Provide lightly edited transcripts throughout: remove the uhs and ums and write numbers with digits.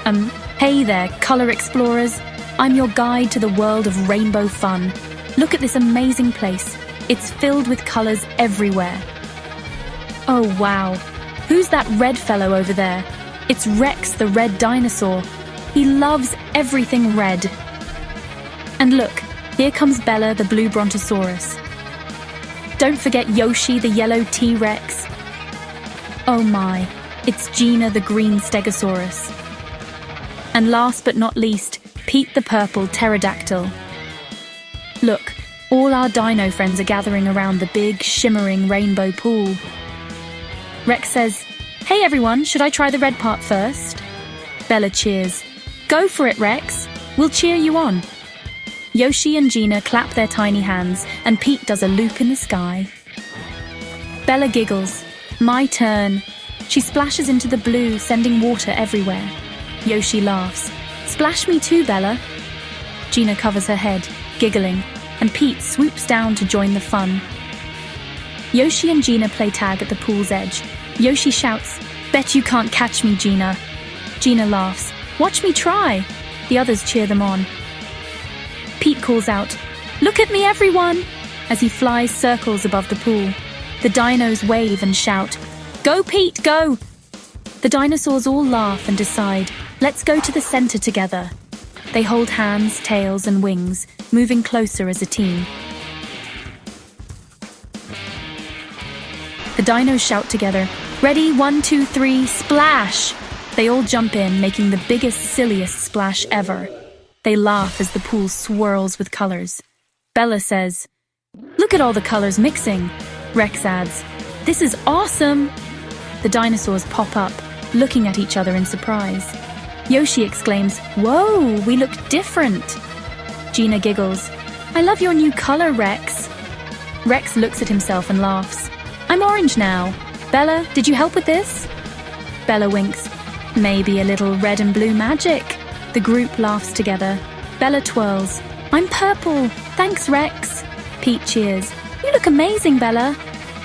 Hey there, color explorers. I'm your guide to the world of rainbow fun. Look at this amazing place. It's filled with colors everywhere. Oh wow, who's that red fellow over there? It's Rex, the red dinosaur. He loves everything red. And look, here comes Bella, the blue brontosaurus. Don't forget Yoshi, the yellow T-Rex. Oh my, it's Gina, the green stegosaurus. And last but not least, Pete, the purple pterodactyl. Look, all our dino friends are gathering around the big, shimmering rainbow pool. Rex says, "Hey everyone, should I try the red part first?" Bella cheers. "Go for it, Rex. We'll cheer you on." Yoshi and Gina clap their tiny hands, and Pete does a loop in the sky. Bella giggles. "My turn." She splashes into the blue, sending water everywhere. Yoshi laughs. "Splash me too, Bella." Gina covers her head, giggling, and Pete swoops down to join the fun. Yoshi and Gina play tag at the pool's edge. Yoshi shouts, "Bet you can't catch me, Gina." Gina laughs. "Watch me try." The others cheer them on. Pete calls out, "Look at me, everyone!" as he flies circles above the pool. The dinos wave and shout, "Go, Pete, go!" The dinosaurs all laugh and decide, "Let's go to the center together." They hold hands, tails, and wings, moving closer as a team. The dinos shout together, "Ready, 1, 2, 3, splash!" They all jump in, making the biggest, silliest splash ever. They laugh as the pool swirls with colors. Bella says, "Look at all the colors mixing." Rex adds, "This is awesome!" The dinosaurs pop up, looking at each other in surprise. Yoshi exclaims, "Whoa, we look different!" Gina giggles, "I love your new color, Rex." Rex looks at himself and laughs. "I'm orange now. Bella, did you help with this?" Bella winks. "Maybe a little red and blue magic." The group laughs together. Bella twirls. "I'm purple. Thanks, Rex." Pete cheers. "You look amazing, Bella."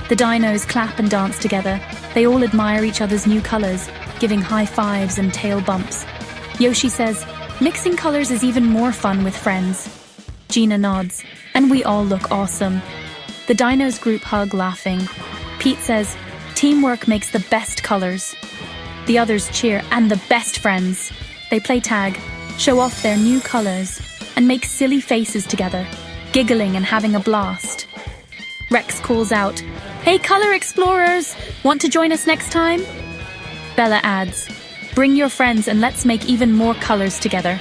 The dinos clap and dance together. They all admire each other's new colors, giving high fives and tail bumps. Yoshi says, "Mixing colors is even more fun with friends." Gina nods, and we all look awesome. The dinos group hug, laughing. Pete says, "Teamwork makes the best colors." The others cheer, and the best friends. They play tag, show off their new colors, and make silly faces together, giggling and having a blast. Rex calls out, "Hey color explorers, want to join us next time?" Bella adds, "Bring your friends and let's make even more colors together."